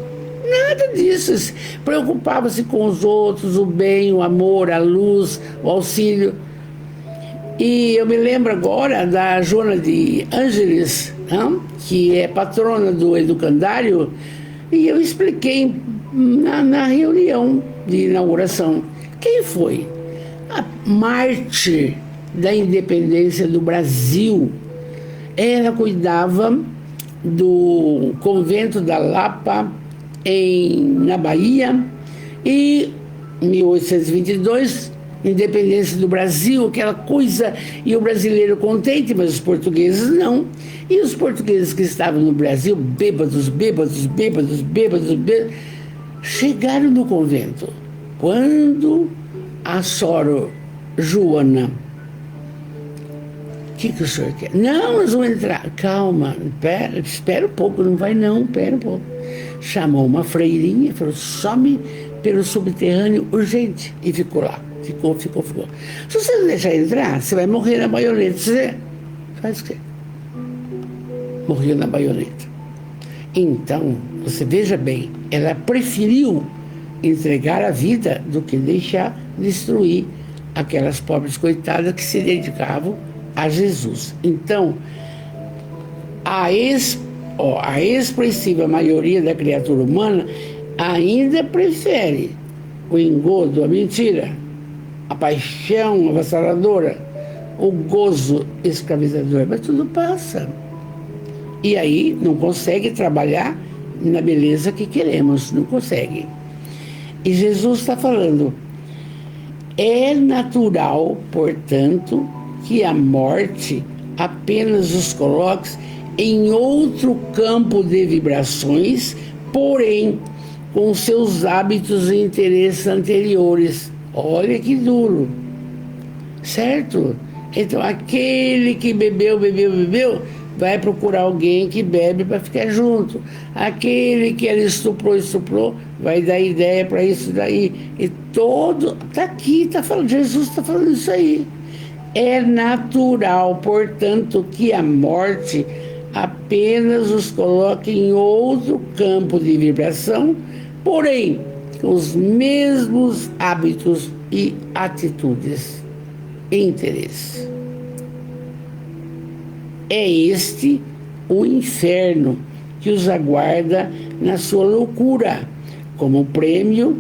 Nada disso. Preocupavam-se com os outros, o bem, o amor, a luz, o auxílio. E eu me lembro agora da Joana de Ângeles, não? Que é patrona do Educandário, e eu expliquei na reunião de inauguração quem foi a mártir da independência do Brasil. Ela cuidava do convento da Lapa, na Bahia, e em 1822, independência do Brasil, aquela coisa, e o brasileiro contente, mas os portugueses não. E os portugueses que estavam no Brasil, bêbados, chegaram no convento. Quando a Sora Joana, o que o senhor quer? Não, nós vamos entrar. Calma, espera um pouco, não vai não, espera um pouco. Chamou uma freirinha, falou, some pelo subterrâneo urgente. E ficou lá, ficou. Se você não deixar entrar, você vai morrer na baioneta. Você faz o quê? Morreu na baioneta. Então, você veja bem, ela preferiu entregar a vida do que deixar destruir aquelas pobres coitadas que se dedicavam a Jesus. Então, a expressiva maioria da criatura humana ainda prefere o engodo, a mentira, a paixão avassaladora, o gozo escravizador, mas tudo passa. E aí não consegue trabalhar na beleza que queremos, não consegue. E Jesus está falando, é natural, portanto, que a morte apenas os coloque em outro campo de vibrações, porém com seus hábitos e interesses anteriores. Olha que duro, certo? Então aquele que bebeu, vai procurar alguém que bebe para ficar junto. Aquele que ele estuprou, vai dar ideia para isso daí. E todo, está aqui, está falando, Jesus está falando isso aí. É natural, portanto, que a morte apenas os coloque em outro campo de vibração, porém, com os mesmos hábitos e atitudes e interesses. É este o inferno que os aguarda na sua loucura, como prêmio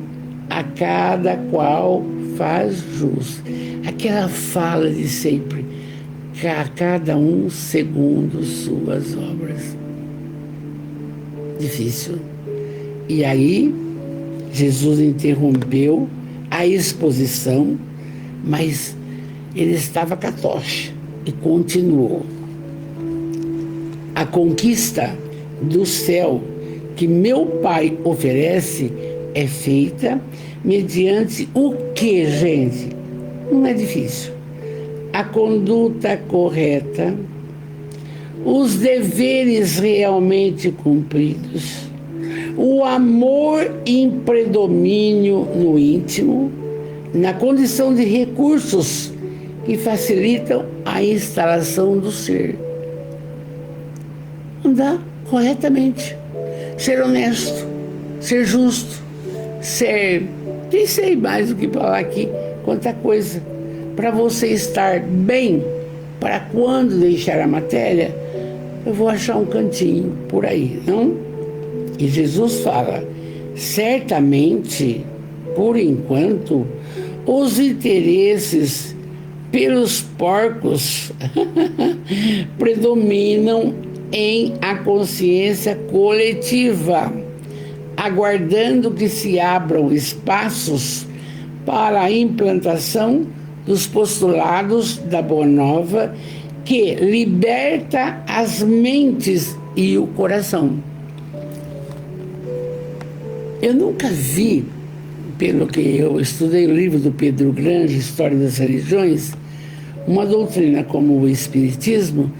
a cada qual faz jus. Aquela fala de sempre, a cada um segundo suas obras. Difícil. E aí, Jesus interrompeu a exposição, mas ele estava com a tocha e continuou. A conquista do céu que meu Pai oferece é feita mediante o que, gente? Não é difícil. A conduta correta, os deveres realmente cumpridos, o amor em predomínio no íntimo, na condição de recursos que facilitam a instalação do ser. Andar corretamente, ser honesto, ser justo, nem sei mais o que falar aqui, quanta coisa, para você estar bem para quando deixar a matéria, eu vou achar um cantinho por aí, não? E Jesus fala, certamente, por enquanto, os interesses pelos porcos predominam em a consciência coletiva, aguardando que se abram espaços para a implantação dos postulados da Boa Nova, que liberta as mentes e o coração. Eu nunca vi, pelo que eu estudei o livro do Pedro Grange, História das Religiões, uma doutrina como o Espiritismo,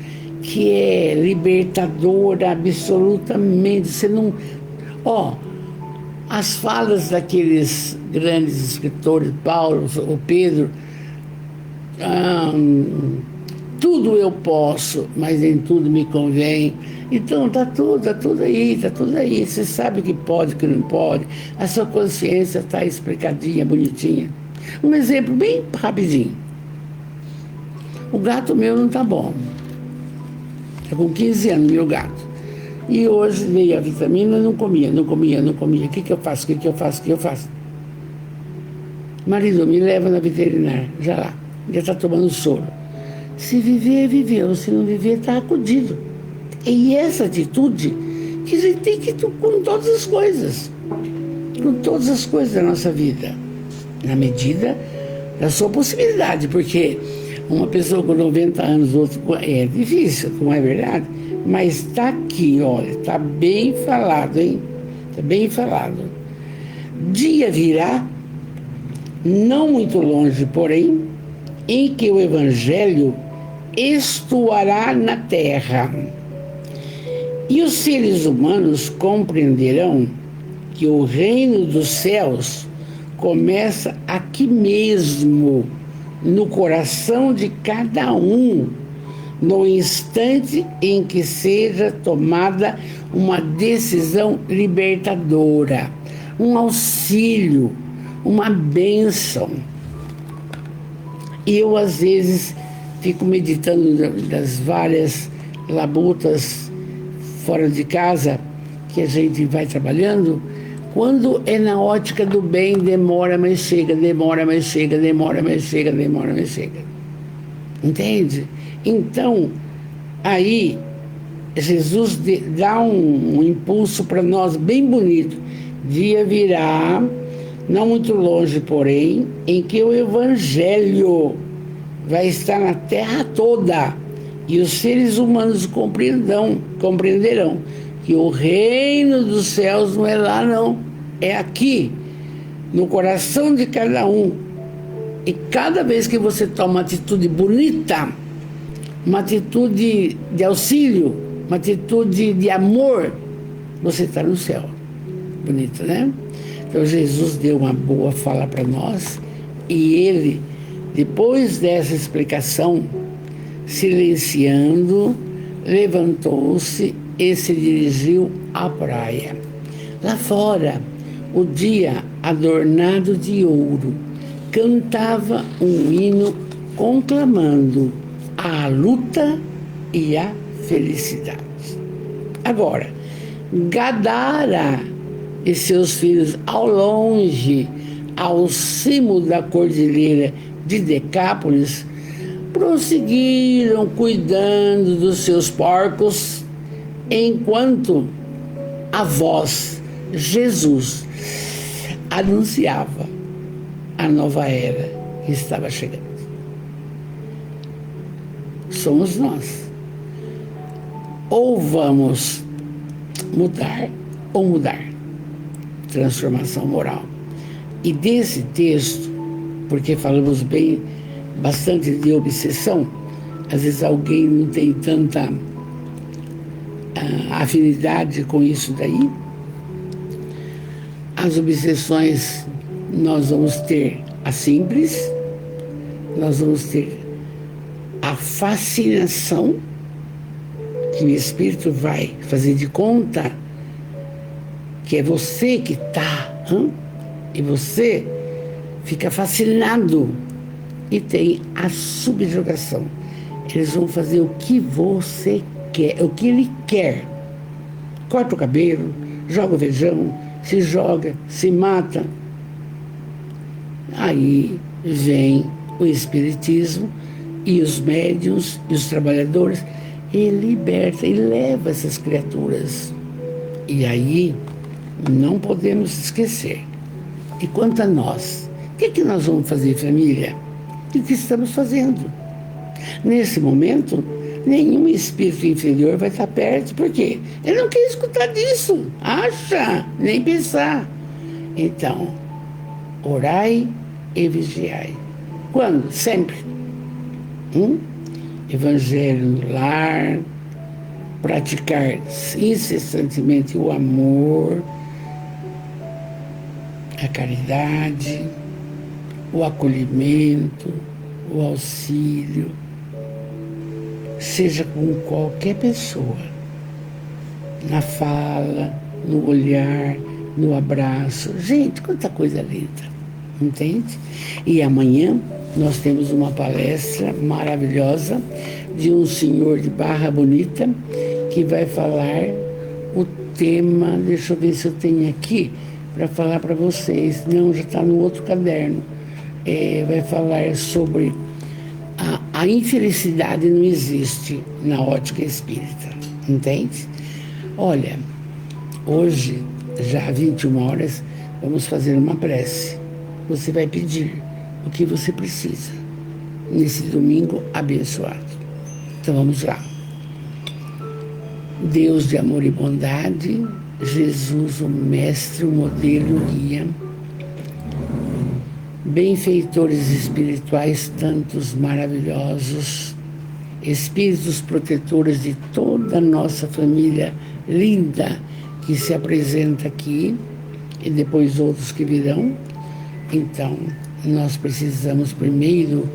que é libertadora absolutamente. Você não... as falas daqueles grandes escritores, Paulo, o Pedro, tudo eu posso, mas nem tudo me convém. Então tá tudo aí. Você sabe que pode, que não pode. A sua consciência está explicadinha, bonitinha. Um exemplo bem rapidinho. O gato meu não tá bom. Tá com 15 anos, meu gato. E hoje veio a vitamina, não comia. O que eu faço? Marido, me leva na veterinária, já tá tomando soro. Se viver, viveu. Se não viver, tá acudido. E essa atitude que a gente tem que ter com todas as coisas. Com todas as coisas da nossa vida. Na medida da sua possibilidade. Porque uma pessoa com 90 anos, outro é difícil, não é verdade? Mas está aqui, olha, está bem falado, hein? Está bem falado. Dia virá, não muito longe, porém, em que o Evangelho estuará na terra. E os seres humanos compreenderão que o reino dos céus começa aqui mesmo, no coração de cada um, no instante em que seja tomada uma decisão libertadora, um auxílio, uma bênção. E eu, às vezes, fico meditando das várias labutas fora de casa que a gente vai trabalhando. Quando é na ótica do bem, demora, mas chega. Entende? Então, aí, Jesus dá um impulso para nós bem bonito. Dia virá, não muito longe, porém, em que o Evangelho vai estar na terra toda e os seres humanos compreenderão que o reino dos céus não é lá, não. É aqui, no coração de cada um. E cada vez que você toma uma atitude bonita, uma atitude de auxílio, uma atitude de amor, você está no céu. Bonito, né? Então Jesus deu uma boa fala para nós e ele, depois dessa explicação, silenciando, levantou-se e se dirigiu à praia. Lá fora, o dia adornado de ouro cantava um hino conclamando a luta e a felicidade. Agora, Gadara e seus filhos ao longe, ao cimo da cordilheira de Decápolis, prosseguiram cuidando dos seus porcos, enquanto a voz, Jesus, anunciava a nova era que estava chegando. Somos nós. Ou vamos mudar, ou mudar. Transformação moral. E desse texto, porque falamos bastante de obsessão, às vezes alguém não tem tanta afinidade com isso daí. As obsessões, nós vamos ter a simples, nós vamos ter a fascinação, que o espírito vai fazer de conta que é você que está, e você fica fascinado. E tem a subjugação, Eles vão fazer o que você quer, o que ele quer. Corta o cabelo, joga o feijão, se joga, se mata. Aí vem o espiritismo e os médiuns e os trabalhadores e liberta e leva essas criaturas. E aí não podemos esquecer. E quanto a nós, o que nós vamos fazer, família? O que estamos fazendo? Nesse momento, nenhum espírito inferior vai estar perto. Por quê? Ele não quer escutar disso. Acha, nem pensar. Então, orai e vigiai. Quando? Sempre. Evangelho no lar, praticar incessantemente o amor, a caridade, o acolhimento, o auxílio, seja com qualquer pessoa, na fala, no olhar, no abraço. Gente, quanta coisa linda, entende? E amanhã nós temos uma palestra maravilhosa de um senhor de Barra Bonita que vai falar o tema, deixa eu ver se eu tenho aqui para falar para vocês, não, já está no outro caderno, vai falar sobre a infelicidade não existe na ótica espírita, entende? Olha, hoje, já às 21 horas, vamos fazer uma prece. Você vai pedir o que você precisa nesse domingo abençoado. Então vamos lá. Deus de amor e bondade, Jesus, o mestre, o modelo, o guia, benfeitores espirituais tantos maravilhosos, espíritos protetores de toda a nossa família linda que se apresenta aqui e depois outros que virão. Então, nós precisamos primeiro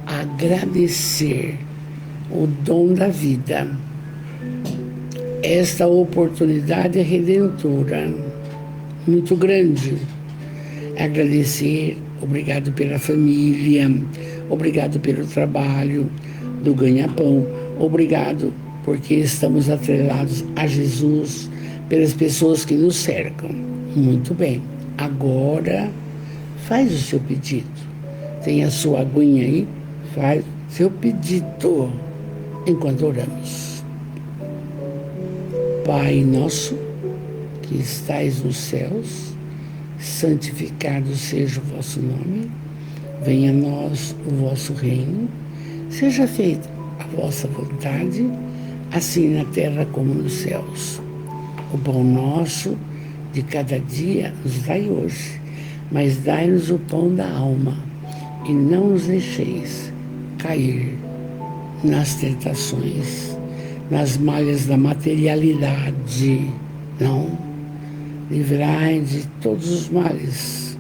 agradecer o dom da vida, esta oportunidade redentora, muito grande. Agradecer, obrigado pela família, obrigado pelo trabalho do ganha-pão, obrigado porque estamos atrelados a Jesus, pelas pessoas que nos cercam. Muito bem, agora faz o seu pedido. Tem a sua aguinha aí, faz seu pedido enquanto oramos. Pai nosso, que estais nos céus, santificado seja o vosso nome, venha a nós o vosso reino, seja feita a vossa vontade, assim na terra como nos céus. O pão nosso de cada dia nos dai hoje, mas dai-nos o pão da alma, e não nos deixeis cair nas tentações, nas malhas da materialidade, não. Livrai de todos os males,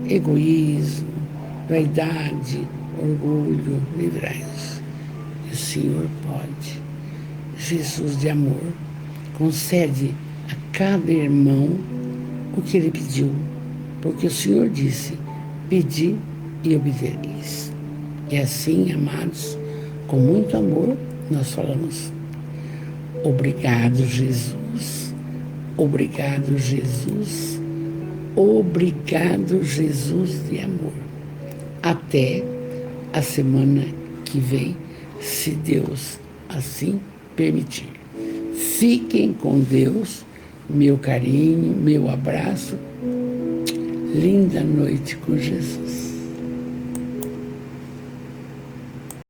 egoísmo, vaidade, orgulho, livrai-nos. E o Senhor pode. Jesus de amor, concede a cada irmão o que ele pediu, porque o Senhor disse, pedi e obtereis. E assim, amados, com muito amor, nós falamos, obrigado, Jesus. Obrigado, Jesus. Obrigado, Jesus de amor. Até a semana que vem, se Deus assim permitir. Fiquem com Deus, meu carinho, meu abraço. Linda noite com Jesus.